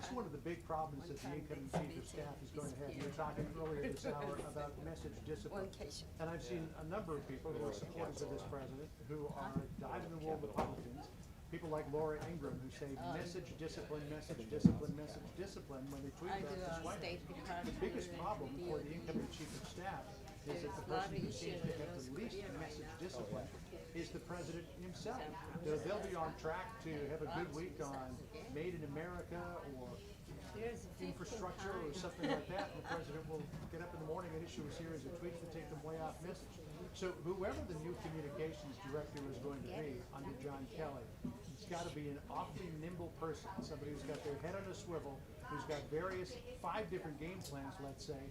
that's one of the big problems that the incoming chief of staff is going to have. We were talking earlier this hour about message discipline. And I've seen a number of people who are supporters of this president who are dyed-in-the-wool Republicans. People like Laura Ingraham who say message discipline, message discipline, message discipline when they tweet about this White House. The biggest problem for the incoming chief of staff is that the person who seems to have the least message discipline is the president himself. They'll be on track to have a good week on Made in America or infrastructure or something like that, and the president will get up in the morning and issue a series of tweets that take them way off message. So whoever the new communications director is going to be under John Kelly, it's got to be an awfully nimble person, somebody who's got their head on a swivel, who's got 5 different game plans, let's say,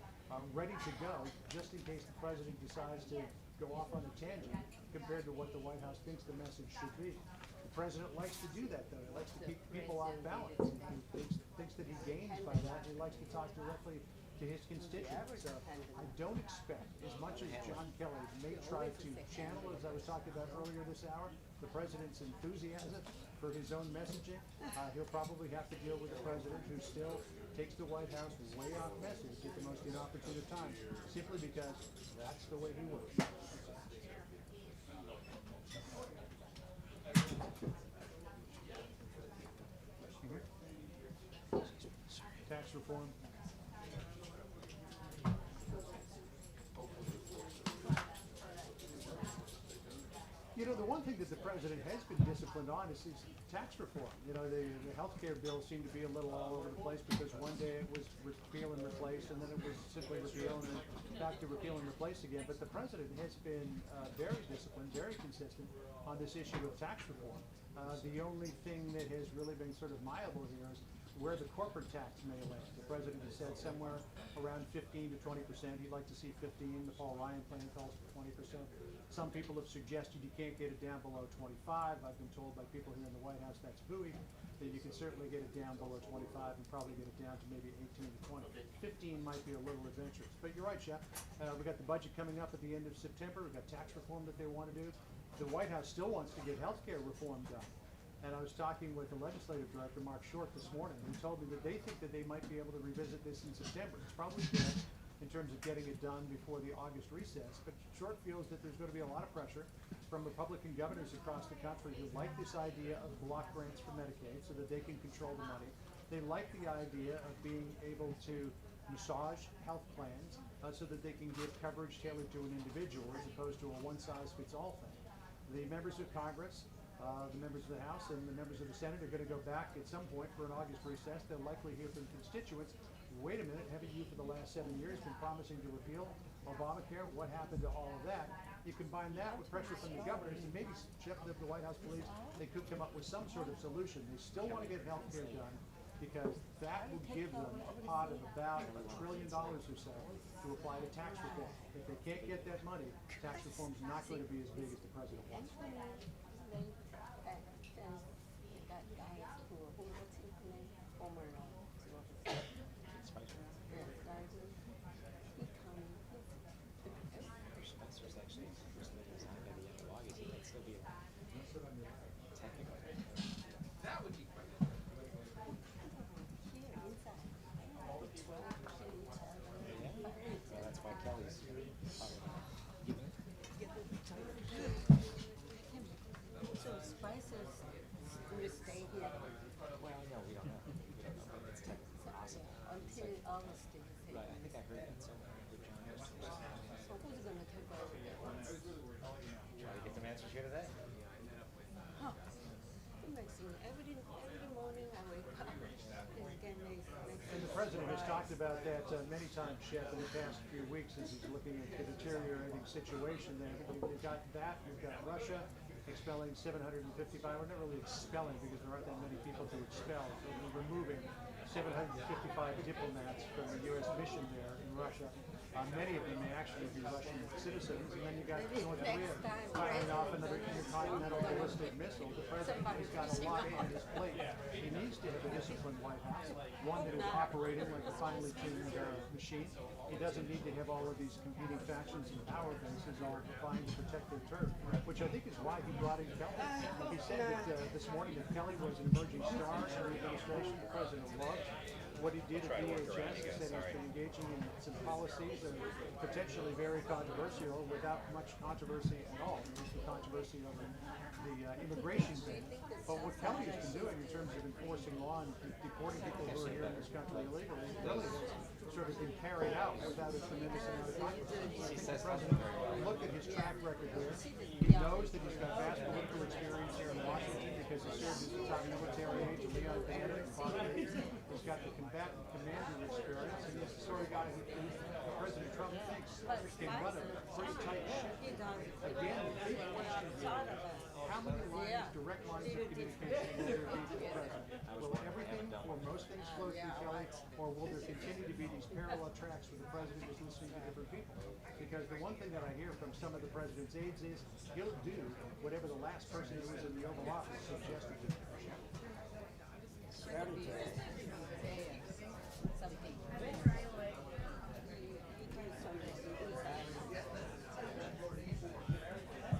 ready to go, just in case the president decides to go off on a tangent compared to what the White House thinks the message should be. The president likes to do that, though. He likes to keep people off balance. He thinks that he gains by that. He likes to talk directly to his constituents. So I don't expect, as much as John Kelly may try to channel, as I was talking about earlier this hour, the president's enthusiasm for his own messaging, he'll probably have to deal with a president who still takes the White House way off message at the most inopportune times, simply because that's the way he works. Tax reform. You know, the one thing that the president has been disciplined on is tax reform. You know, the health care bill seemed to be a little all over the place because one day it was repeal and replace, and then it was simply repeal and then back to repeal and replace again. But the president has been very disciplined, very consistent on this issue of tax reform. The only thing that has really been sort of malleable here is where the corporate tax may land. The president has said somewhere around 15 to 20%. He'd like to see 15. The Paul Ryan plan calls for 20%. Some people have suggested you can't get it down below 25. I've been told by people here in the White House that's buoy, that you can certainly get it down below 25 and probably get it down to maybe 18 to 20. 15 might be a little adventurous. But you're right, Chef. We've got the budget coming up at the end of September. We've got tax reform that they want to do. The White House still wants to get health care reform done. And I was talking with the legislative director, Mark Short, this morning, who told me that they think that they might be able to revisit this in September. It's probably good in terms of getting it done before the August recess, but Short feels that there's going to be a lot of pressure from Republican governors across the country who like this idea of block grants for Medicaid so that they can control the money. They like the idea of being able to massage health plans so that they can give coverage tailored to an individual as opposed to a one-size-fits-all thing. The members of Congress, the members of the House and the members of the Senate are going to go back at some point for an August recess. They'll likely hear from constituents, wait a minute, haven't you for the last 7 years been promising to repeal Obamacare? What happened to all of that? You combine that with pressure from the governors, and maybe the White House believes they could come up with some sort of solution. They still want to get health care done because that will give them a pot of about $1 trillion or so to apply to tax reform. If they can't get that money, tax reform is not going to be as big as the president wants. The president has talked about that many times, Chef, in the past few weeks as he's looking at the deteriorating situation there. You've got that, you've got Russia expelling 755, we're not really expelling because there aren't that many people to expel, so we're removing 755 diplomats from the U.S. mission there in Russia. Many of them may actually be Russian citizens, and then you got North Korea firing off another intercontinental intercontinental ballistic missile, the president has got a lot on his plate. He needs to have a disciplined White House, one that is operating like a finely tuned machine. He doesn't need to have all of these competing factions and power bases all vying to protect their turf, which I think is why he brought in Kelly. He said that this morning that Kelly was an emerging star in the administration. The president loved what he did at DHS. He said he's been engaging in some policies that are potentially very controversial without much controversy at all. There's the controversy over the immigration thing. But what Kelly has been doing in terms of enforcing law and deporting people who are here in this country illegally really has sort of been carried out without a tremendous amount of controversy. I think the president looked at his track record there. He knows that he's got vast political experience here in Washington because he served as a top military aide to Leon Bannon and Huckabee. He's got the combatant commander experience, and he's the sort of guy who President Trump thinks can run a pretty tight ship. Again, the big question is, how many lines, direct lines of communication will there be to the president? Will everything or most things flow through Kelly, or will there continue to be these parallel tracks where the president is listening to different people? Because the one thing that I hear from some of the president's aides is he'll do whatever the last person who was in the Oval Office suggested to him.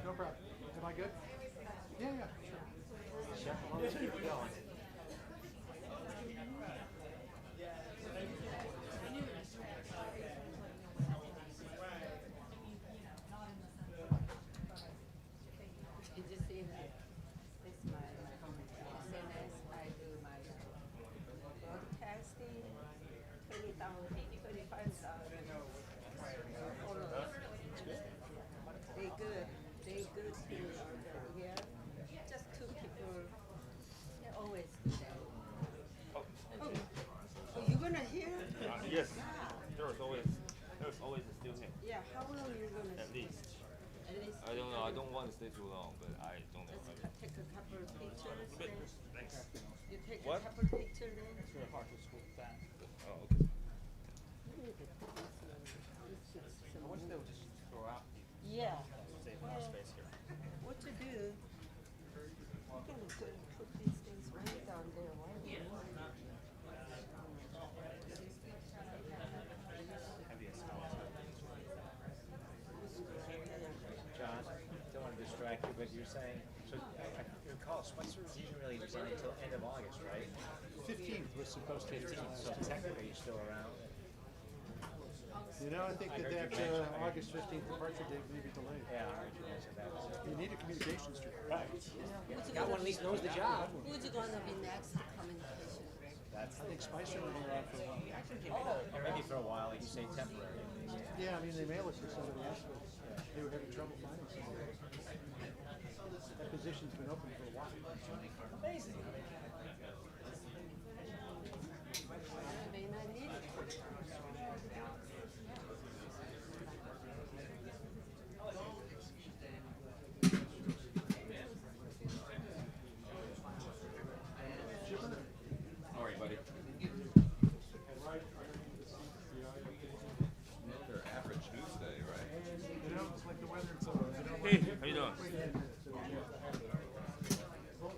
No problem. Am I good? Yeah, sure. Let's keep going. Did you see that? This is my SNS. I do my broadcasting. 20,000, 25,000 followers. They good. They good people here. Just two people. They always do that. Oh, you gonna hear? Yes. There's always a still here. Yeah. How long you gonna? At least. At least. I don't know. I don't want to stay too long, but I don't know. Let's take a couple of pictures. But, Then. thanks. You take What? a couple of pictures then. Oh, okay. I wish they would just throw out, Yeah. save more space here. What to do? You can put these things right down there. Why do you want it? John, don't want to distract you, but you're saying, so I recall Spicer isn't really resigned until end of August, right? 15th was supposed to be. 15th, so technically you're still around. You know, I think I that heard you mention- August 15th departure date may be delayed. Yeah, I heard you mention that. You need a communications director. Right. Got one at least knows the job. Who's gonna be next to communication? That's, I think Spicer will be around for a while. or maybe for a while, like you say, temporary. Yeah, I mean, they may look for somebody else, but they were having trouble finding somebody. That position's been open for a while. Amazing. I may not need it. All right, buddy. They're average Tuesday, right? You know, it's like the weather in summer. Hey, how you doing? Wait a minute. So,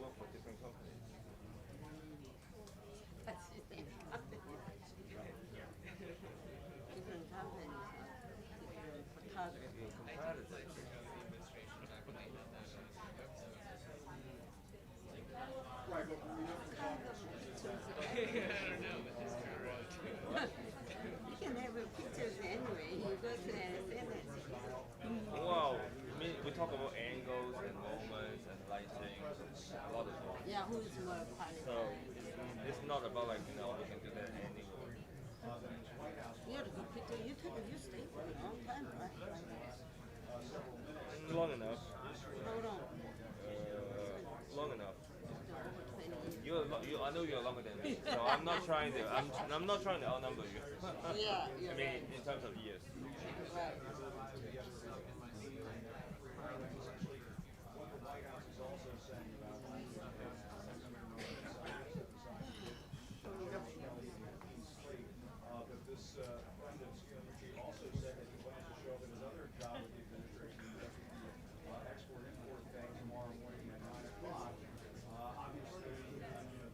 work for different companies. That's the same company. Different companies, different photographers. Your competitors. You can have your pictures anyway. You go to the SNS. Wow, I mean, we talk about angles and moments and lighting, a lot of stuff. Yeah, who's more So qualified? it's not about like, you know, we can do that anywhere. You're a good picture. You stay for a long time, right? Long enough. Hold on. Long enough. Over 20 years. I know you're longer than me, so I'm not trying to. I'm not trying to outnumber you. Yeah, I you're mean, right. in terms of years. Right. But this friend of Scaramucci also said that he plans to show up at his other job with the administration, that's the export-import thing tomorrow morning at 9 o'clock. Obviously,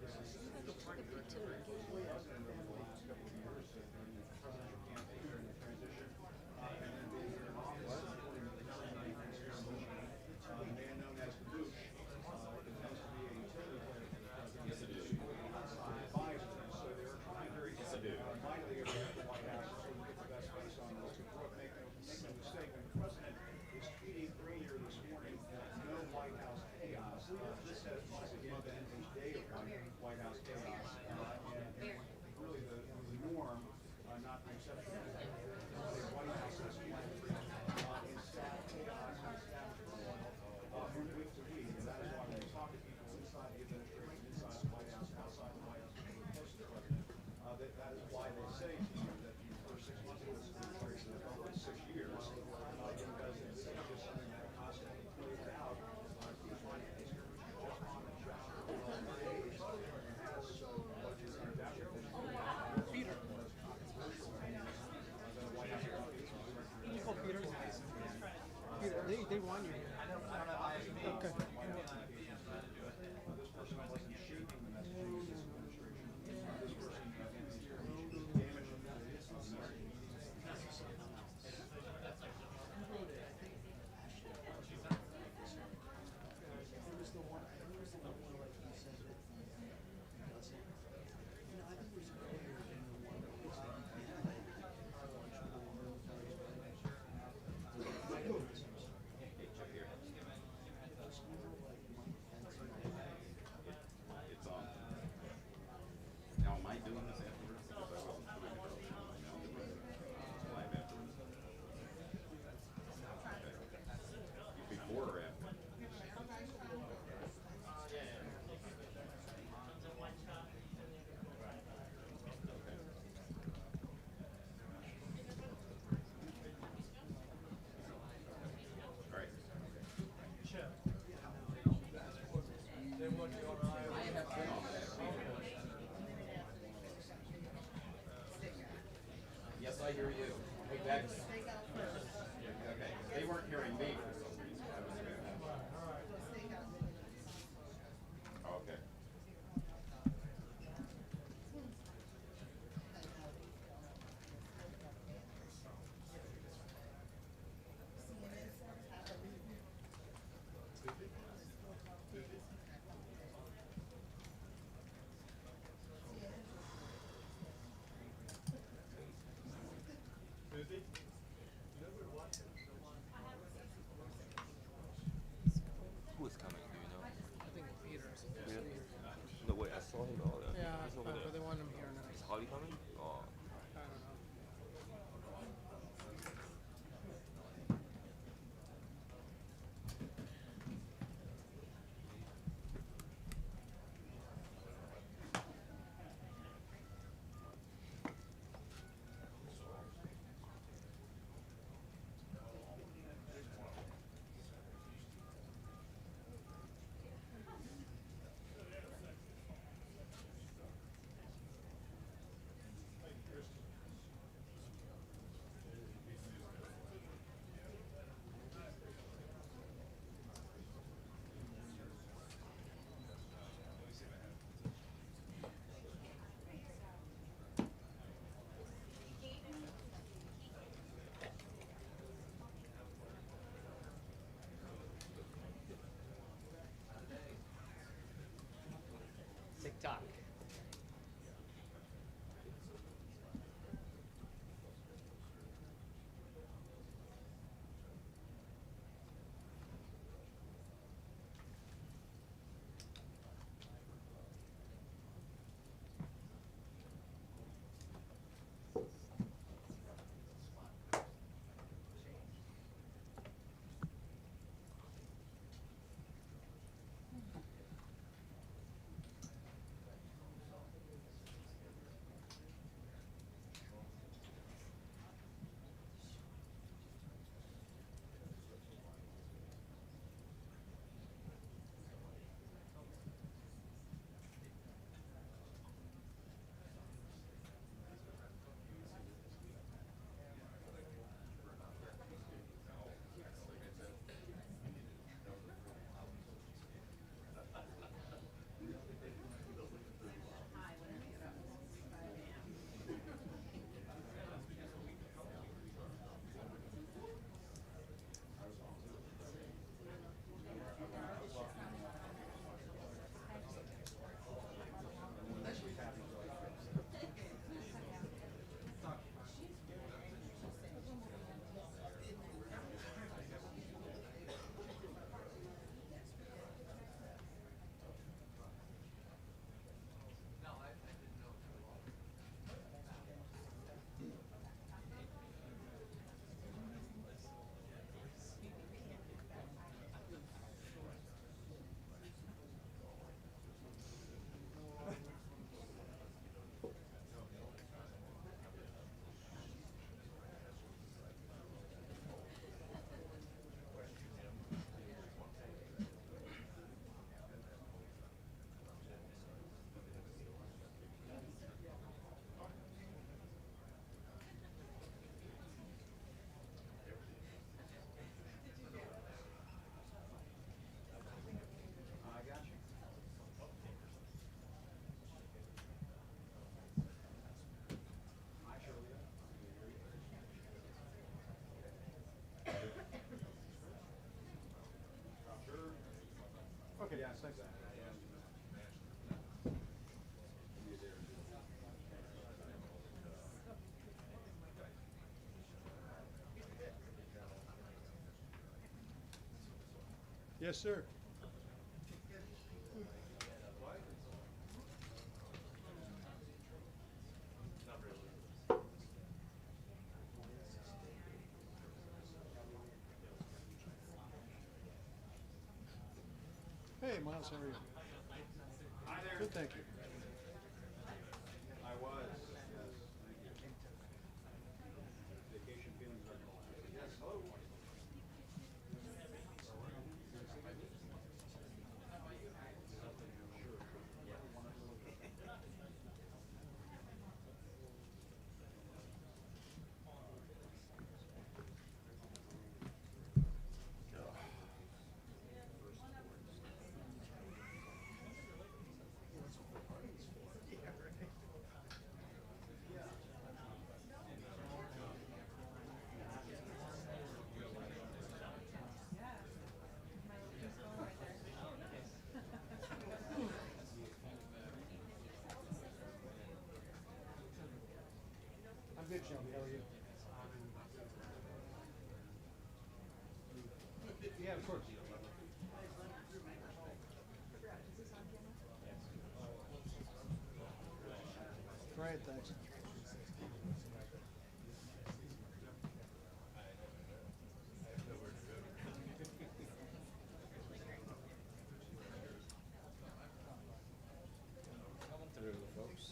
this is the president over the last couple of years during the presidential campaign, during the transition, and then being here in office supporting the president, a man known as the Douche, intends to be a utility player for the president. Outside advisor, so they're trying very mightily at the White House so we get the best face on this. Brooke, make no mistake, when the president was tweeting earlier this morning, no White House chaos. This has once again been a day of White House chaos, and really the norm, not the exception. The White House has planned in staff chaos and staff turmoil from week to week, and that is why when we talk to people inside the administration, inside the White House, outside the White House, close to the president, that is why they say to you that the first 6 months of this administration are probably 6 years, because this is just something that constantly plays out. He's trying to just on the job for days, and has what you're in that Peter. Peter, they want you. Okay. This person wasn't shaping the messaging of this administration. This person is damaging Yeah, thanks. Yes, sir. Hey, Miles, how are you? Hi there. Good, thank you. I was, yes, thank you. Vacation feelings are gone. Yes, hello. I'm good, Shelby. How are you? Yeah, of course. Great, thanks. Coming through, folks.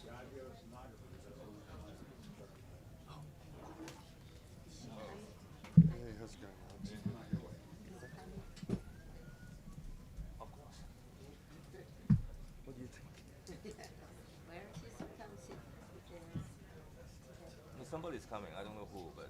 Hey, how's it going, Alex? What do you think? Where he's come sit with us. Somebody's coming. I don't know who, but.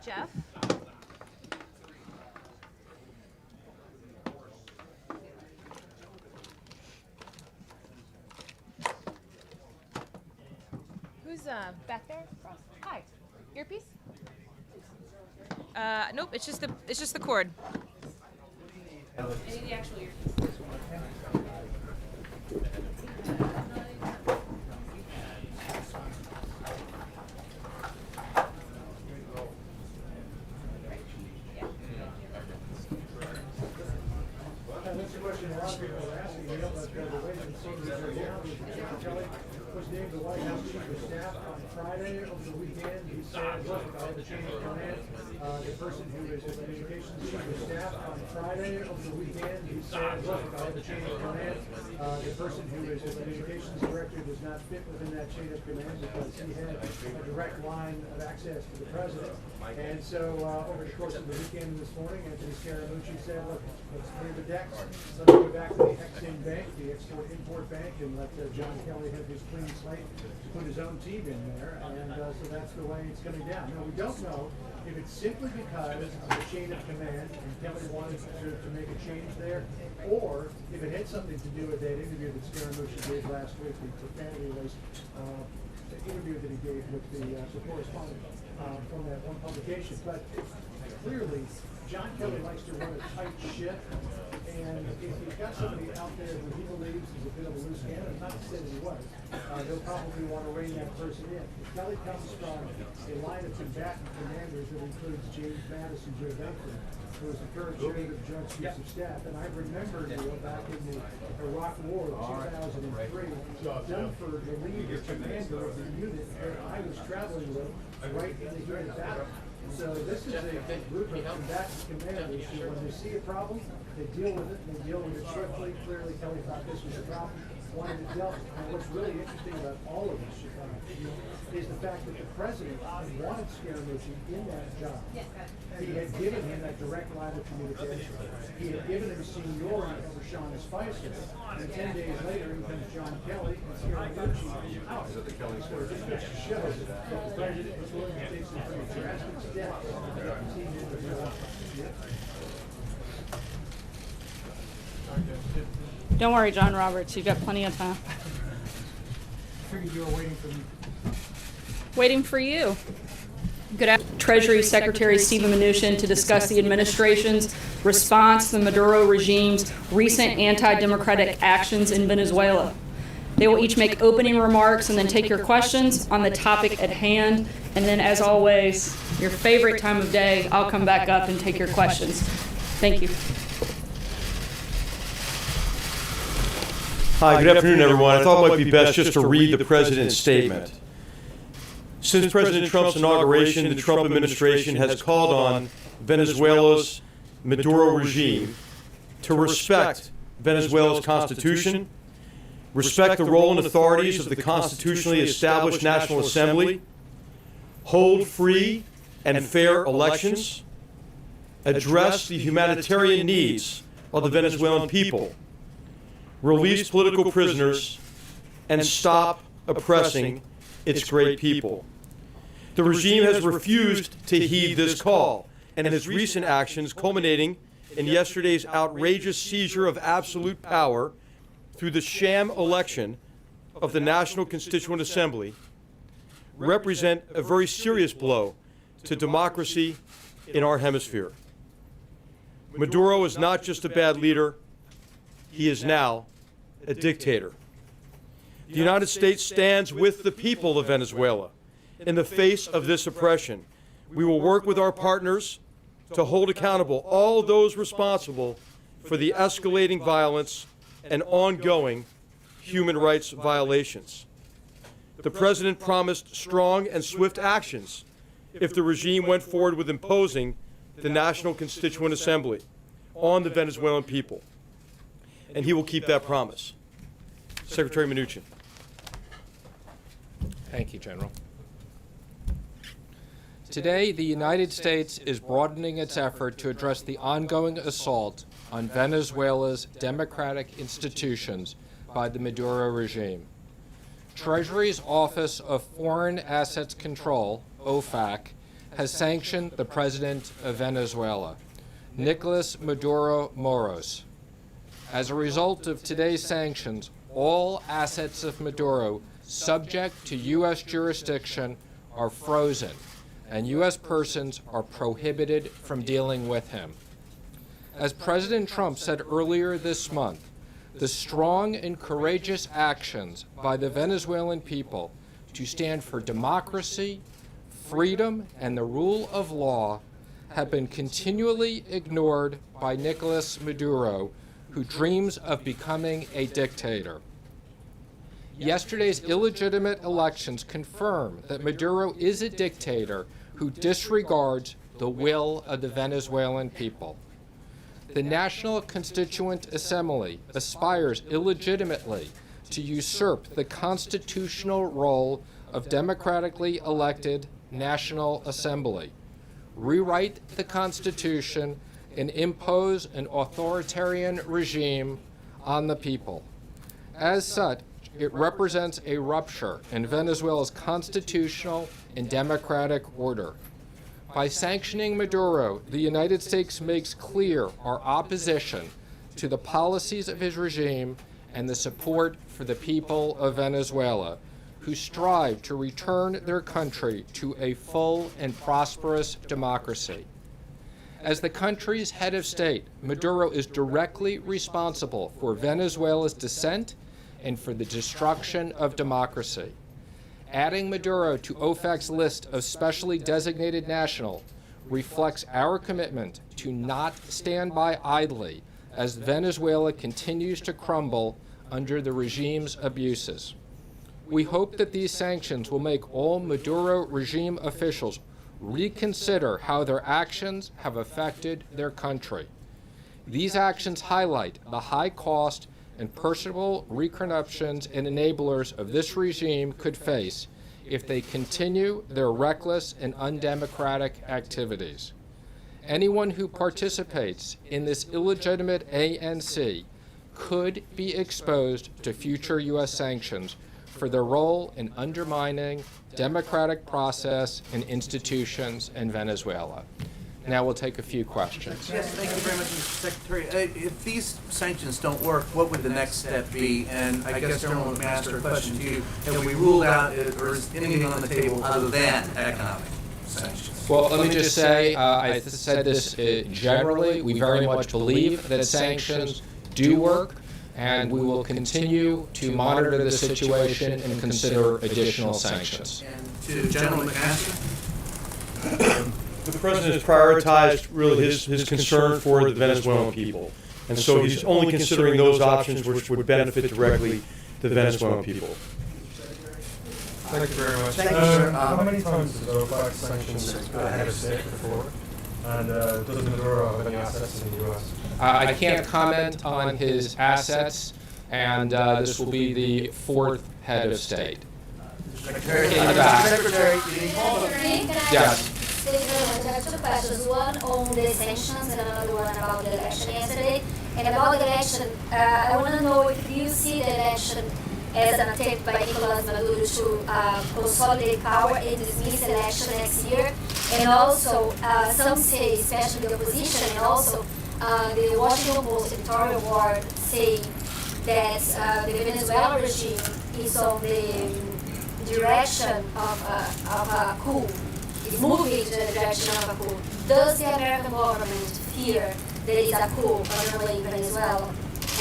Jeff? Who's back there? Hi. Earpiece? Nope, it's just the cord. I need the actual earpiece. That's the question a lot of people are asking me about the way that seniors are down. John Kelly was named the White House Chief of Staff on Friday over the weekend. He said, look, I have a change of command. The person who is the Communications Chief of Staff on Friday over the weekend. He said, look, I have a change of command. The person who is the Communications Director does not fit within that chain of command because he had a direct line of access to the President. And so over the course of the weekend and this morning, Anthony Scaramucci said, look, let's clear the decks. Let's go back to the Exim Bank, the Export-Import Bank, and let John Kelly have his clean slate to put his own team in there. And so that's the way it's coming down. Now, we don't know if it's simply because of the chain of command and Kelly wanted to make a change there, or if it had something to do with that interview that Scaramucci gave last week, the profanity-laced interview that he gave with the correspondent from that one publication. But clearly, John Kelly likes to run a tight ship, and if you've got somebody out there who he believes is a bit of a loose cannon, not to say that he was, they'll probably want to rein that person in. Kelly comes from a line of combatant commanders that includes James Madison, Joe Benson, who was the current chairman of the Joint Chiefs of Staff. And I remember, Neil, back in the Iraq War of 2003, Dunford relieved the commander of the unit that I was traveling with right in the heat of battle. So this is a group of combatant commanders who, when they see a problem, they deal with it, and they deal with it swiftly. Clearly, Kelly thought this was a problem, wanted to delve. And what's really interesting about all of this is the fact that the president wanted Scaramucci in that job. He had given him that direct line of communication. He had given him seniority over Sean Spicer. And 10 days later, in comes John Kelly, and Scaramucci is out. So it just shows that the president was willing to take some pretty drastic steps to continue to develop. Don't worry, John Roberts. You've got plenty of time. I figured you were waiting for me. Waiting for you. Good afternoon. Treasury Secretary Stephen Mnuchin to discuss the administration's response to the Maduro regime's recent anti-democratic actions in Venezuela. They will each make opening remarks and then take your questions on the topic at hand. And then, as always, your favorite time of day, I'll come back up and take your questions. Thank you. Hi, good afternoon, everyone. I thought it might be best just to read the President's statement. Since President Trump's inauguration, the Trump administration has called on Venezuela's Maduro regime to respect Venezuela's constitution, respect the role and authorities of the constitutionally established National Assembly, hold free and fair elections, address the humanitarian needs of the Venezuelan people, release political prisoners, and stop oppressing its great people. The regime has refused to heed this call, and its recent actions, culminating in yesterday's outrageous seizure of absolute power through the sham election of the National Constituent Assembly, represent a very serious blow to democracy in our hemisphere. Maduro is not just a bad leader, he is now a dictator. The United States stands with the people of Venezuela in the face of this oppression. We will work with our partners to hold accountable all those responsible for the escalating violence and ongoing human rights violations. The President promised strong and swift actions if the regime went forward with imposing the National Constituent Assembly on the Venezuelan people. And he will keep that promise. Secretary Mnuchin. Thank you, General. Today, the United States is broadening its effort to address the ongoing assault on Venezuela's democratic institutions by the Maduro regime. Treasury's Office of Foreign Assets Control, OFAC, has sanctioned the President of Venezuela, Nicolas Maduro Moros. As a result of today's sanctions, all assets of Maduro subject to U.S. jurisdiction are frozen, and U.S. persons are prohibited from dealing with him. As President Trump said earlier this month, the strong and courageous actions by the Venezuelan people to stand for democracy, freedom, and the rule of law have been continually ignored by Nicolas Maduro, who dreams of becoming a dictator. Yesterday's illegitimate elections confirm that Maduro is a dictator who disregards the will of the Venezuelan people. The National Constituent Assembly aspires illegitimately to usurp the constitutional role of democratically elected National Assembly, rewrite the Constitution, and impose an authoritarian regime on the people. As such, it represents a rupture in Venezuela's constitutional and democratic order. By sanctioning Maduro, the United States makes clear our opposition to the policies of his regime and the support for the people of Venezuela, who strive to return their country to a full and prosperous democracy. As the country's head of state, Maduro is directly responsible for Venezuela's descent and for the destruction of democracy. Adding Maduro to OFAC's list of specially designated national reflects our commitment to not stand by idly as Venezuela continues to crumble under the regime's abuses. We hope that these sanctions will make all Maduro regime officials reconsider how their actions have affected their country. These actions highlight the high cost and personal repercussions and enablers of this regime could face if they continue their reckless and undemocratic activities. Anyone who participates in this illegitimate ANC could be exposed to future U.S. sanctions for their role in undermining democratic process and institutions in Venezuela. Now we'll take a few questions. Yes, thank you very much, Mr. Secretary. If these sanctions don't work, what would the next step be? And I guess General McMaster, a question to you. Have we ruled out, or is anything on the table other than economic sanctions? Well, let me just say, I said this generally, we very much believe that sanctions do work, and we will continue to monitor the situation and consider additional sanctions. And to General McMaster? The president has prioritized really his concern for the Venezuelan people. And so he's only considering those options which would benefit directly the Venezuelan people. Thank you very much. Thank you, sir. How many times did the OPEC sanctions head of state before? And does Maduro have any assets in the U.S.? I can't comment on his assets, and this will be the fourth head of state. Secretary, In the back. Secretary, Yes. Thank you very much. I have two questions. One on the sanctions and another one about the election yesterday. And about the election, I want to know if you see the election as an attempt by Nicolas Maduro to consolidate power and dismiss the election next year. And also, some say, especially the opposition, and also the Washington Post editorial board say that the Venezuelan regime is on the direction of a coup. Is moving in the direction of a coup. Does the American government fear there is a coup underway in Venezuela?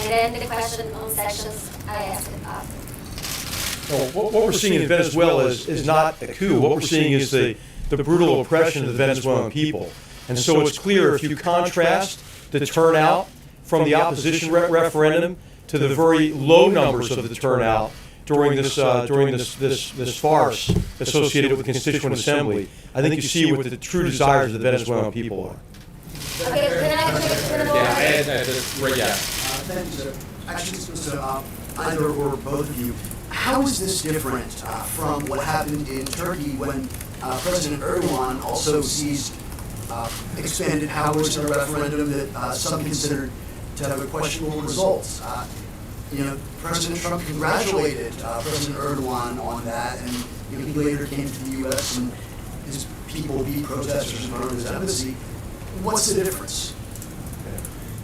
And then the question on sanctions I asked after. Well, what we're seeing in Venezuela is not a coup. What we're seeing is the brutal oppression of the Venezuelan people. And so it's clear if you contrast the turnout from the opposition referendum to the very low numbers of the turnout during this farce associated with the Constituent Assembly, I think you see what the true desires of the Venezuelan people are. Okay, can I Thank you, sir. Actually, so, either or both of you, how is this different from what happened in Turkey when President Erdogan also seized expanded powers in a referendum that some considered to have a questionable results? President Trump congratulated President Erdogan on that, and he later came to the U.S. and his people beat protesters in front of his embassy. What's the difference?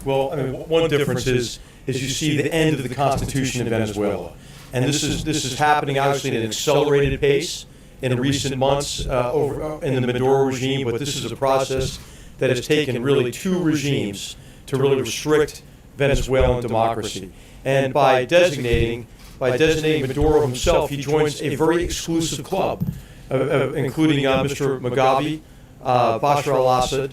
Well, I mean, one difference is you see the end of the Constitution in Venezuela, and this is happening obviously at an accelerated pace in recent months in the Maduro regime. But this is a process that has taken really two regimes to really restrict Venezuelan democracy. And by designating Maduro himself, he joins a very exclusive club, including Mr. Mugabe, Bashar al-Assad,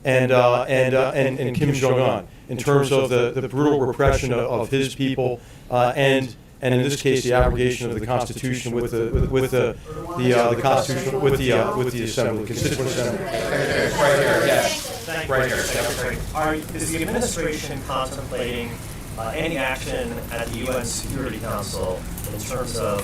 and Kim Jong-un, in terms of the brutal repression of his people, and in this case the abrogation of the Constitution with the Constitution with the Assembly, Constituent Assembly. Right here, yes. Right here, Secretary. Is the administration contemplating any action at the UN Security Council in terms of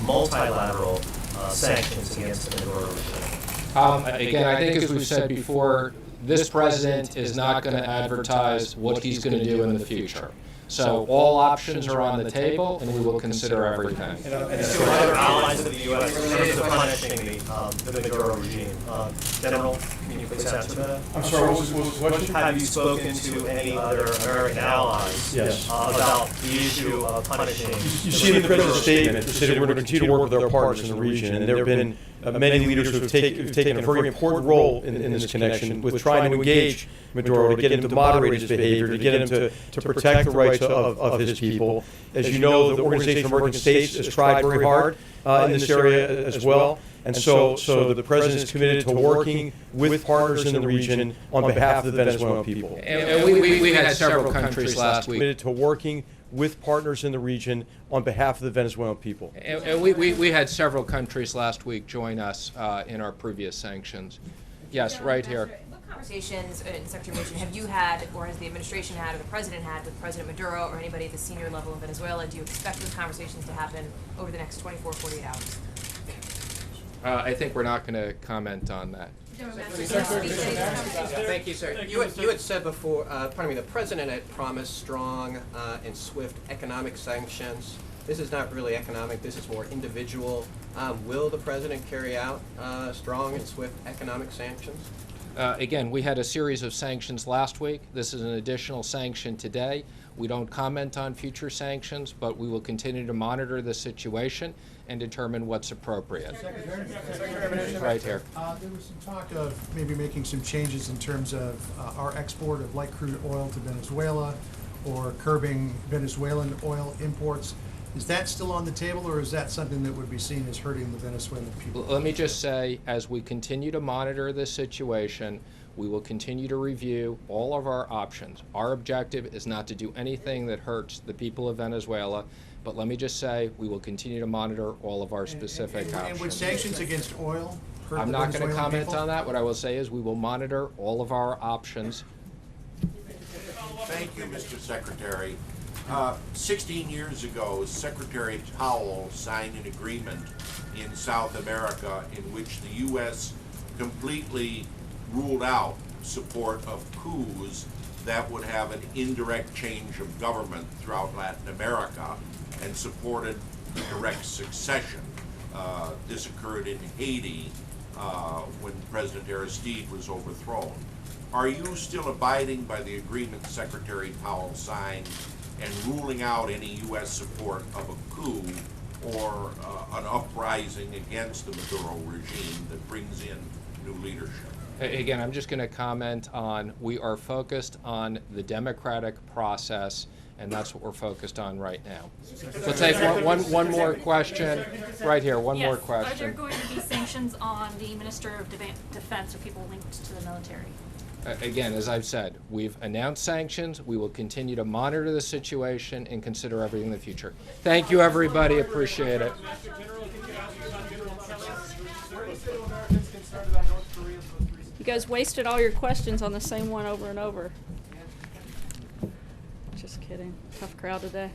multilateral sanctions against the Maduro regime? Again, I think as we've said before, this president is not going to advertise what he's going to do in the future. So all options are on the table, and we will consider everything. And so other allies of the U.S. in terms of punishing the Maduro regime. General, can you please answer that? I'm sorry, what was the question? Have you spoken to any other American allies about the issue of punishing? You see in the president's statement, he said we're going to continue to work with our partners in the region, and there have been many leaders who have taken a very important role in this connection with trying to engage Maduro, to get him to moderate his behavior, to get him to protect the rights of his people. As you know, the Organization of American States has tried very hard in this area as well. And so the president is committed to working with partners in the region on behalf of the Venezuelan people. And we had several countries last week. Committed to working with partners in the region on behalf of the Venezuelan people. And we had several countries last week join us in our previous sanctions. Yes, right here. What conversations, Secretary Mnuchin, have you had, or has the administration had, or the president had with President Maduro or anybody at the senior level in Venezuela? Do you expect those conversations to happen over the next 24, 48 hours? I think we're not going to comment on that. Thank you, sir. You had said before, the president had promised strong and swift economic sanctions. This is not really economic, this is more individual. Will the president carry out strong and swift economic sanctions? Again, we had a series of sanctions last week. This is an additional sanction today. We don't comment on future sanctions, but we will continue to monitor the situation and determine what's appropriate. Right here. There was some talk of maybe making some changes in terms of our export of light crude oil to Venezuela or curbing Venezuelan oil imports. Is that still on the table, or is that something that would be seen as hurting the Venezuelan people? Let me just say, as we continue to monitor this situation, we will continue to review all of our options. Our objective is not to do anything that hurts the people of Venezuela, but let me just say, we will continue to monitor all of our specific options. And would sanctions against oil hurt I'm the not going to Venezuelan comment people? on that. What I will say is we will monitor all of our options. Thank you, Mr. Secretary. 16 years ago, Secretary Powell signed an agreement in South America in which the U.S. completely ruled out support of coups that would have an indirect change of government throughout Latin America and supported direct succession. This occurred in Haiti when President Aristide was overthrown. Are you still abiding by the agreement Secretary Powell signed and ruling out any U.S. support of a coup or an uprising against the Maduro regime that brings in new leadership? Again, I'm just going to comment on we are focused on the democratic process, and that's what we're focused on right now. We'll take one more question. Right here, one more question. Are there going to be sanctions on the Minister of Defense or people linked to the military? Again, as I've said, we've announced sanctions. We will continue to monitor the situation and consider everything in the future. Thank you, everybody. Appreciate it. You guys wasted all your questions on the same one over and over. Just kidding. Tough crowd today.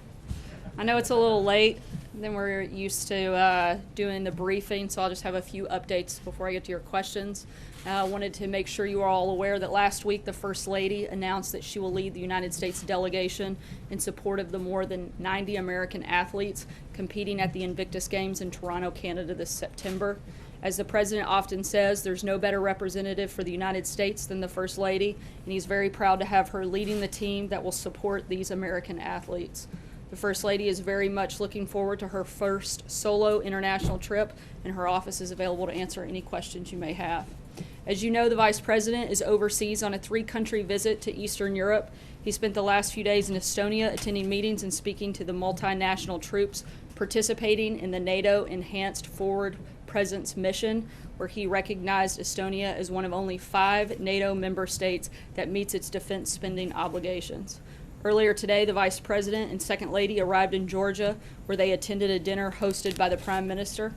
I know it's a little late than we're used to doing the briefing, so I'll just have a few updates before I get to your questions. I wanted to make sure you are all aware that last week the First Lady announced that she will lead the United States delegation in support of the more than 90 American athletes competing at the Invictus Games in Toronto, Canada this September. As the President often says, there's no better representative for the United States than the First Lady, and he's very proud to have her leading the team that will support these American athletes. The First Lady is very much looking forward to her first solo international trip, and her office is available to answer any questions you may have. As you know, the Vice President is overseas on a 3-country visit to Eastern Europe. He spent the last few days in Estonia attending meetings and speaking to the multinational troops participating in the NATO Enhanced Forward Presence mission, where he recognized Estonia as one of only 5 NATO member states that meets its defense spending obligations. Earlier today, the Vice President and Second Lady arrived in Georgia, where they attended a dinner hosted by the Prime Minister.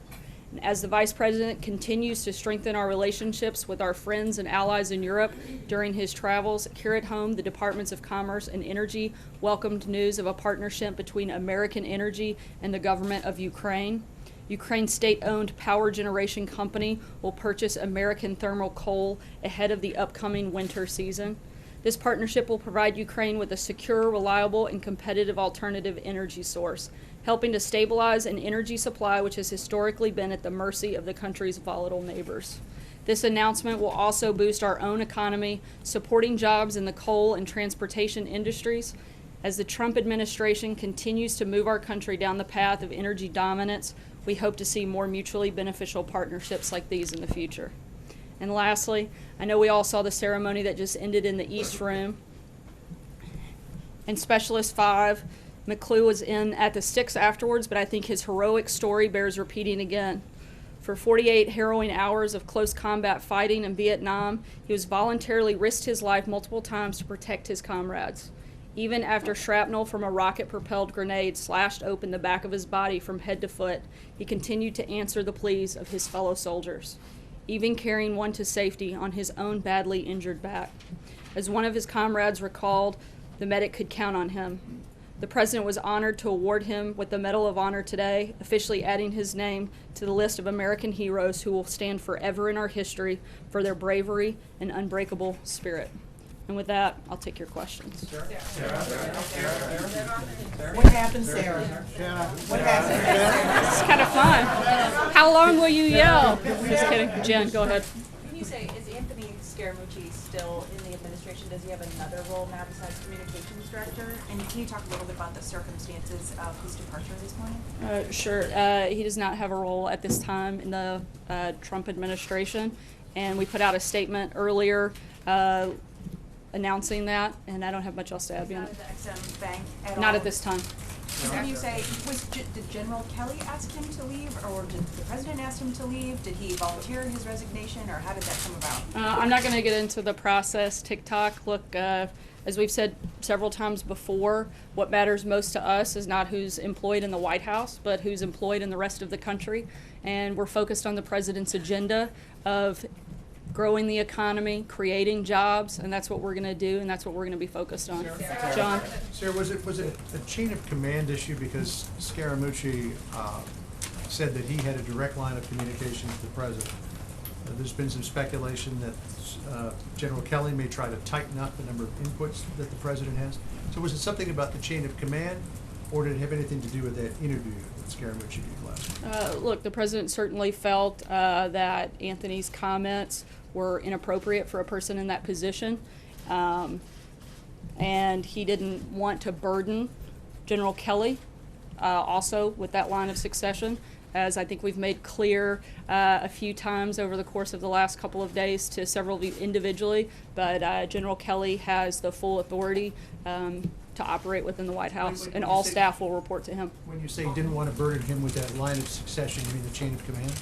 And as the Vice President continues to strengthen our relationships with our friends and allies in Europe during his travels, here at home, the Departments of Commerce and Energy welcomed news of a partnership between American Energy and the government of Ukraine. Ukraine's state-owned power generation company will purchase American thermal coal ahead of the upcoming winter season. This partnership will provide Ukraine with a secure, reliable, and competitive alternative energy source, helping to stabilize an energy supply which has historically been at the mercy of the country's volatile neighbors. This announcement will also boost our own economy, supporting jobs in the coal and transportation industries. As the Trump administration continues to move our country down the path of energy dominance, we hope to see more mutually beneficial partnerships like these in the future. And lastly, I know we all saw the ceremony that just ended in the East Room. And Specialist 5, McClue was in at the 6 afterwards, but I think his heroic story bears repeating again. For 48 harrowing hours of close combat fighting in Vietnam, he was voluntarily risked his life multiple times to protect his comrades. Even after shrapnel from a rocket-propelled grenade slashed open the back of his body from head to foot, he continued to answer the pleas of his fellow soldiers. even carrying one to safety on his own badly injured back. As one of his comrades recalled, the medic could count on him. The President was honored to award him with the Medal of Honor today, officially adding his name to the list of American heroes who will stand forever in our history for their bravery and unbreakable spirit. And with that, I'll take your questions. What happened, Sarah? What happened? This is kind of fun. How long will you yell? Just kidding. Jen, go ahead. Can you say, is Anthony Scaramucci still in the administration? Does he have another role now besides communications director? And can you talk a little bit about the circumstances of his departure this morning? Sure. He does not have a role at this time in the Trump administration. And we put out a statement earlier announcing that, and I don't have much else to add beyond Not at the XM Bank at all? Not at this time. Can you say, did General Kelly ask him to leave, or did the President ask him to leave? Did he volunteer his resignation, or how did that come about? I'm not going to get into the process. TikTok, look, as we've said several times before, what matters most to us is not who's employed in the White House, but who's employed in the rest of the country. And we're focused on the President's agenda of growing the economy, creating jobs, and that's what we're going to do, and that's what we're going to be focused on. John? Sarah, was it a chain of command issue because Scaramucci said that he had a direct line of communication with the President? There's been some speculation that General Kelly may try to tighten up the number of inputs that the President has. So was it something about the chain of command, or did it have anything to do with that interview that Scaramucci did last? Look, the President certainly felt that Anthony's comments were inappropriate for a person in that position, and he didn't want to burden General Kelly also with that line of succession, as I think we've made clear a few times over the course of the last couple of days to several of you individually, but General Kelly has the full authority to operate within the White House, and all staff will report to him. When you say you didn't want to burden him with that line of succession, you mean the chain of command?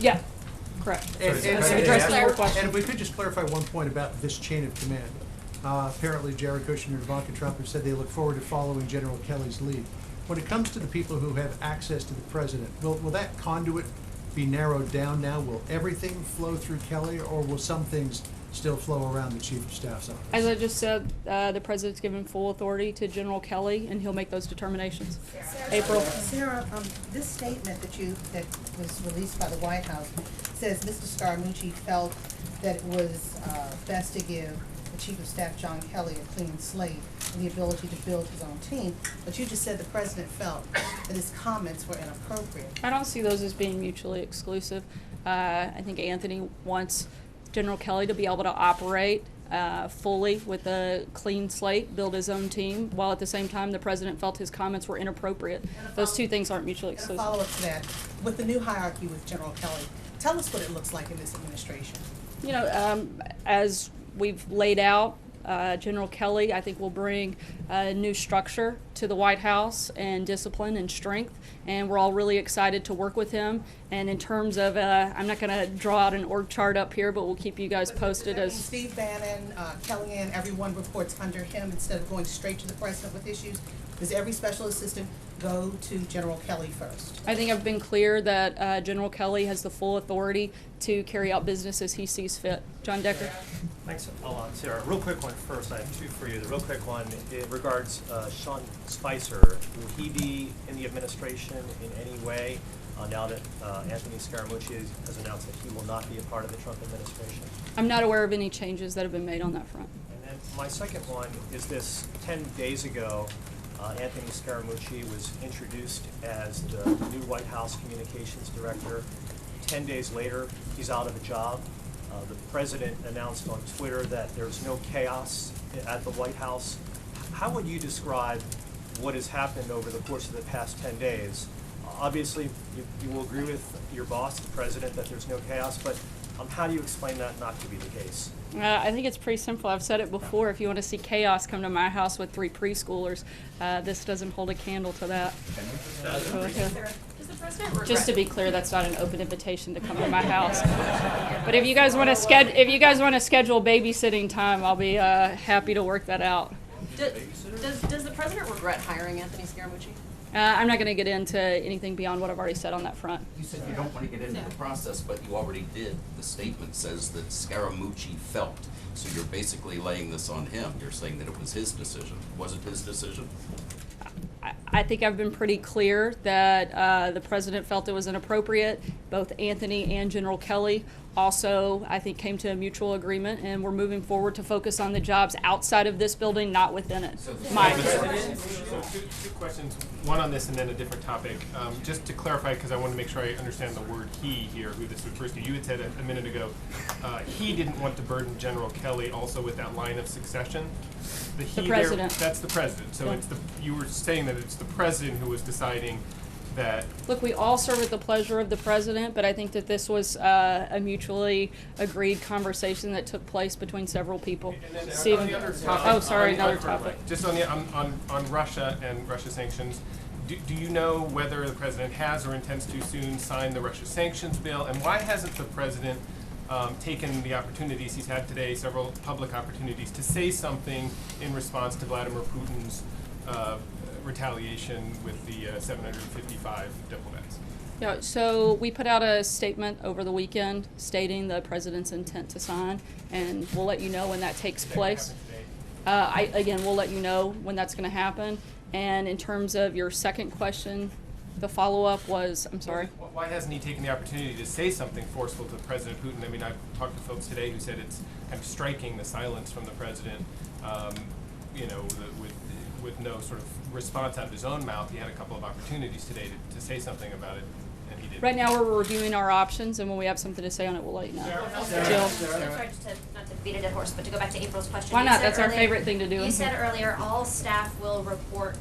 Yeah, correct. And question. if we could just clarify one point about this chain of command. Apparently Jared Kushner and Ivanka Trump have said they look forward to following General Kelly's lead. When it comes to the people who have access to the President, will that conduit be narrowed down now? Will everything flow through Kelly, or will some things still flow around the Chief of Staff's office? As I just said, the President's given full authority to General Kelly, and he'll make those determinations. April? Sarah, this statement that was released by the White House says Mr. Scaramucci felt that it was best to give the Chief of Staff, John Kelly, a clean slate and the ability to build his own team. But you just said the President felt that his comments were inappropriate. I don't see those as being mutually exclusive. I think Anthony wants General Kelly to be able to operate fully with a clean slate, build his own team, while at the same time the President felt his comments were inappropriate. Those two things aren't mutually exclusive. And a follow-up to that, with the new hierarchy with General Kelly, tell us what it looks like in this administration. You know, as we've laid out, General Kelly, I think, will bring a new structure to the White House and discipline and strength, and we're all really excited to work with him. And in terms of, I'm not going to draw out an org chart up here, but we'll keep you guys posted as Steve Bannon, Kellyanne, everyone reports under him instead of going straight to the President with issues. Does every special assistant go to General Kelly first? I think I've been clear that General Kelly has the full authority to carry out business as he sees fit. John Decker. Thanks a lot, Sarah. Real quick one first. I have two for you. The real quick one, it regards Sean Spicer. Will he be in the administration in any way now that Anthony Scaramucci has announced that he will not be a part of the Trump administration? I'm not aware of any changes that have been made on that front. And then my second one is this: 10 days ago, Anthony Scaramucci was introduced as the new White House communications director. 10 days later, he's out of a job. The President announced on Twitter that there's no chaos at the White House. How would you describe what has happened over the course of the past 10 days? Obviously, you will agree with your boss, the President, that there's no chaos, but how do you explain that not to be the case? I think it's pretty simple. I've said it before. If you want to see chaos, come to my house with 3 preschoolers. This doesn't hold a candle to that. Just to be clear, that's not an open invitation to come to my house. But if you guys want to schedule babysitting time, I'll be happy to work that out. Does the President regret hiring Anthony Scaramucci? I'm not going to get into anything beyond what I've already said on that front. You said you don't want to get into the process, but you already did. The statement says that Scaramucci felt. So you're basically laying this on him. You're saying that it was his decision. Was it his decision? I think I've been pretty clear that the president felt it was inappropriate. Both Anthony and General Kelly also, I think, came to a mutual agreement, and we're moving forward to focus on the jobs outside of this building, not within it. So two questions, one on this and then a different topic. Just to clarify, because I want to make sure I understand the word he here, who this refers to. You had said a minute ago, he didn't want to burden General Kelly also with that line of succession. The president. That's the president. So Yeah. it's you were saying that it's the president who was deciding that. Look, we all serve at the pleasure of the president, but I think that this was a mutually agreed conversation that took place between several people. Stephen, another topic. Just on Russia and Russia sanctions, do you know whether the president has or intends to soon sign the Russia sanctions bill, and why hasn't the president taken the opportunities he's had today, several public opportunities, to say something in response to Vladimir Putin's retaliation with the 755 diplomats? Yeah, so we put out a statement over the weekend stating the president's intent to sign, and we'll let you know when that takes place. We'll let you know when that's going to happen. And in terms of your second question, the follow-up was, I'm sorry? Why hasn't he taken the opportunity to say something forceful to President Putin? I mean, I've talked to folks today who said it's kind of striking, the silence from the president, with no sort of response out of his own mouth. He had a couple of opportunities today to say something about it, and he didn't. Right now we're reviewing our options, and when we have something to say on it, we'll let you know. Jill. Sorry, just not to beat a dead horse, but to go back to April's question. Why You not? said That's our earlier- favorite thing to do. You said earlier all staff will report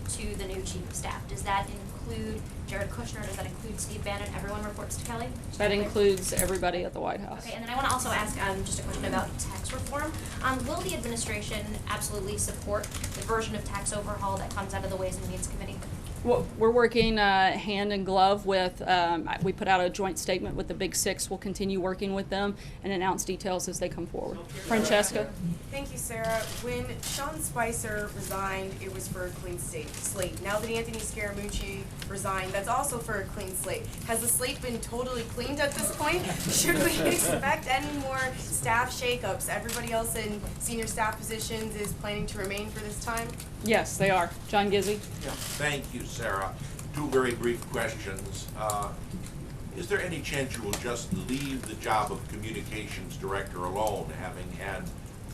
to the new chief of staff. Does that include Jared Kushner? Does that include Steve Bannon? Everyone reports to Kelly? That includes everybody at the White House. Okay, and then I want to also ask just a question about tax reform. Will the administration absolutely support the version of tax overhaul that comes out of the Ways and Means Committee? Well, we're working hand in glove with, we put out a joint statement with the Big Six. We'll continue working with them and announce details as they come forward. Francesca? Thank you, Sarah. When Sean Spicer resigned, it was for a clean slate. Now that Anthony Scaramucci resigned, that's also for a clean slate. Has the slate been totally cleaned at this point? Should we expect any more staff shakeups? Everybody else in senior staff positions is planning to remain for this time? Yes, they are. John Gizzi? Yeah. Thank you, Sarah. Two very brief questions. Is there any chance you will just leave the job of communications director alone, having had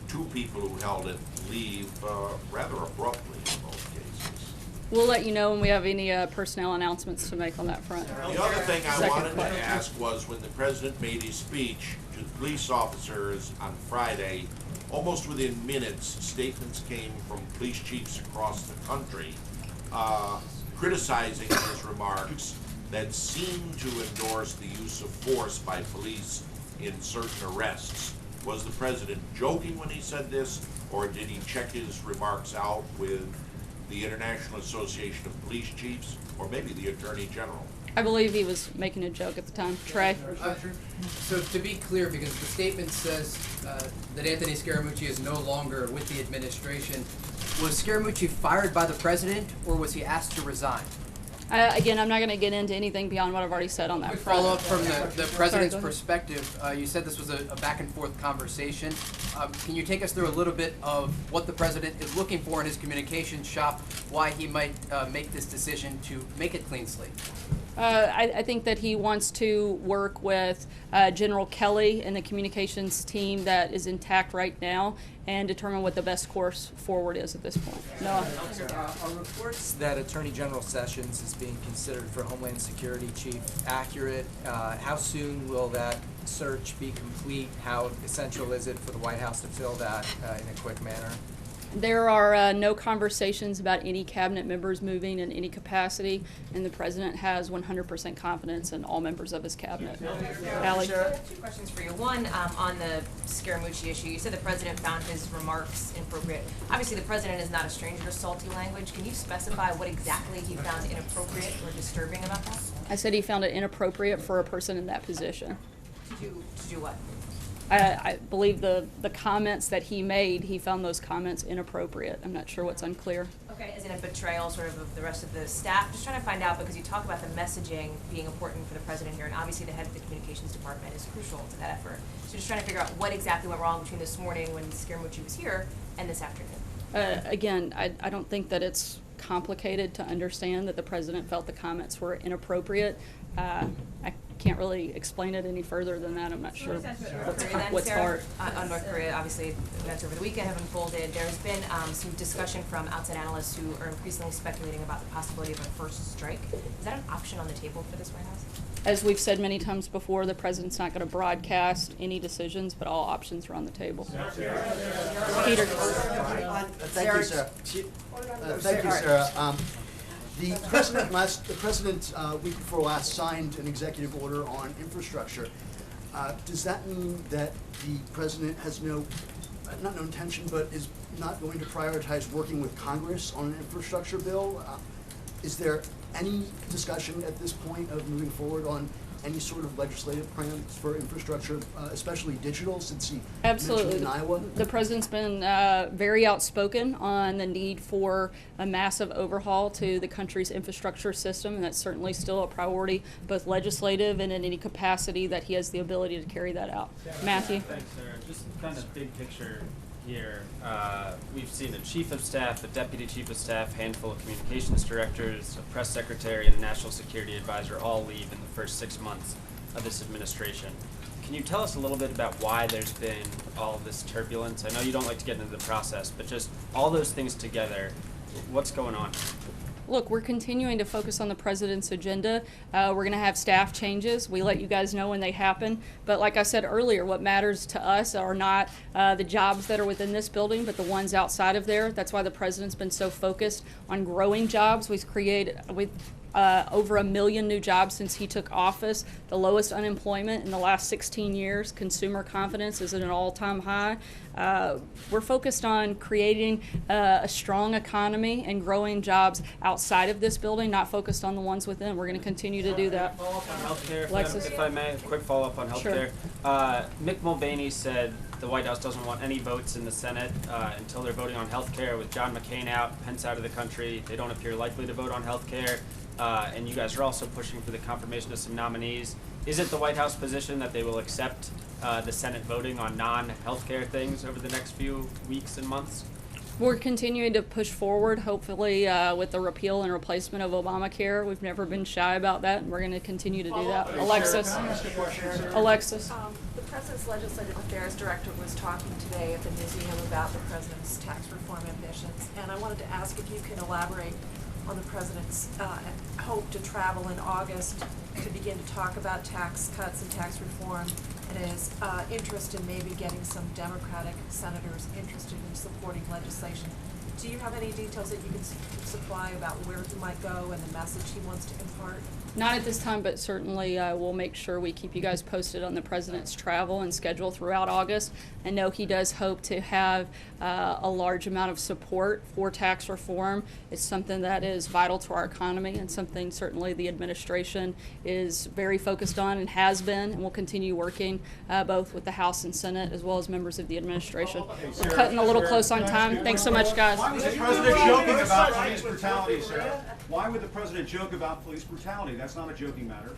two people who held it leave rather abruptly in both cases? We'll let you know when we have any personnel announcements to make on that front. The other thing I wanted to ask was when the president made his speech to police officers on Friday, almost within minutes, statements came from police chiefs across the country criticizing his remarks that seemed to endorse the use of force by police in certain arrests. Was the president joking when he said this, or did he check his remarks out with the International Association of Police Chiefs, or maybe the Attorney General? I believe he was making a joke at the time. Trey? So to be clear, because the statement says that Anthony Scaramucci is no longer with the administration, was Scaramucci fired by the president, or was he asked to resign? Again, I'm not going to get into anything beyond what I've already said on that front. Follow up from the president's Sorry, perspective. You said this was a back and forth conversation. Can you take us through a little bit of what the president is looking for in his communications shop, why he might make this decision to make it clean slate? I think that he wants to work with General Kelly and the communications team that is intact right now and determine what the best course forward is at this point. Noah? Are reports that Attorney General Sessions is being considered for Homeland Security Chief accurate? How soon will that search be complete? How essential is it for the White House to fill that in a quick manner? There are no conversations about any cabinet members moving in any capacity, and the president has 100% confidence in all members of his cabinet. Allie? I have two questions for you. One, on the Scaramucci issue, you said the president found his remarks inappropriate. Obviously, the president is not a stranger to salty language. Can you specify what exactly he found inappropriate or disturbing about that? I said he found it inappropriate for a person in that position. To do what? I believe the comments that he made, he found those comments inappropriate. I'm not sure what's unclear. Okay. Okay, as in a betrayal sort of the rest of the staff? Just trying to find out, because you talk about the messaging being important for the president here, and obviously the head of the communications department is crucial to that effort. So just trying to figure out what exactly went wrong between this morning when Scaramucci was here and this afternoon. Again, I don't think that it's complicated to understand that the president felt the comments were inappropriate. I can't really explain it any further than that. I'm not sure what's hard. On North Korea, obviously, events over the weekend have unfolded. There's been some discussion from outside analysts who are increasingly speculating about the possibility of a first strike. Is that an option on the table for this White House? As we've said many times before, the president's not going to broadcast any decisions, but all options are on the table. Peter. Thank you, Sarah. Thank you, Sarah. The president week before last signed an executive order on infrastructure. Does that mean that the president has not no intention, but is not going to prioritize working with Congress on an infrastructure bill? Is there any discussion at this point of moving forward on any sort of legislative plans for infrastructure, especially digital, since he Absolutely. mentioned in Iowa? The president's been very outspoken on the need for a massive overhaul to the country's infrastructure system, and that's certainly still a priority, both legislative and in any capacity that he has the ability to carry that out. Matthew? Thanks, Sarah. Just kind of big picture here. We've seen the chief of staff, the deputy chief of staff, handful of communications directors, a press secretary, and a national security advisor all leave in the first 6 months of this administration. Can you tell us a little bit about why there's been all of this turbulence? I know you don't like to get into the process, but just all those things together, what's going on? Look, we're continuing to focus on the president's agenda. We're going to have staff changes. We let you guys know when they happen. But like I said earlier, what matters to us are not the jobs that are within this building, but the ones outside of there. That's why the president's been so focused on growing jobs. We've created over 1 million new jobs since he took office, the lowest unemployment in the last 16 years. Consumer confidence is at an all-time high. We're focused on creating a strong economy and growing jobs outside of this building, not focused on the ones within. We're going to continue to do that. Healthcare, Alexis? if I may, a quick follow-up on healthcare. Sure. Mick Mulvaney said the White House doesn't want any votes in the Senate until they're voting on healthcare. With John McCain out, Pence out of the country, they don't appear likely to vote on healthcare. And you guys are also pushing for the confirmation of some nominees. Is it the White House position that they will accept the Senate voting on non-healthcare things over the next few weeks and months? We're continuing to push forward, hopefully with the repeal and replacement of Obamacare. We've never been shy about that, and we're going to continue to do that. Alexis? Alexis? The President's Legislative Affairs Director was talking today at the museum about the President's tax reform ambitions, and I wanted to ask if you can elaborate on the President's hope to travel in August to begin to talk about tax cuts and tax reform, and his interest in maybe getting some Democratic senators interested in supporting legislation. Do you have any details that you can supply about where he might go and the message he wants to impart? Not at this time, but certainly we'll make sure we keep you guys posted on the president's travel and schedule throughout August. I know he does hope to have a large amount of support for tax reform. It's something that is vital to our economy and something certainly the administration is very focused on and has been and will continue working both with the House and Senate as well as members of the administration. We're cutting a little close on time. Thanks so much, guys. Why was the president joking about police brutality, Sarah? Why would the president joke about police brutality? That's not a joking matter.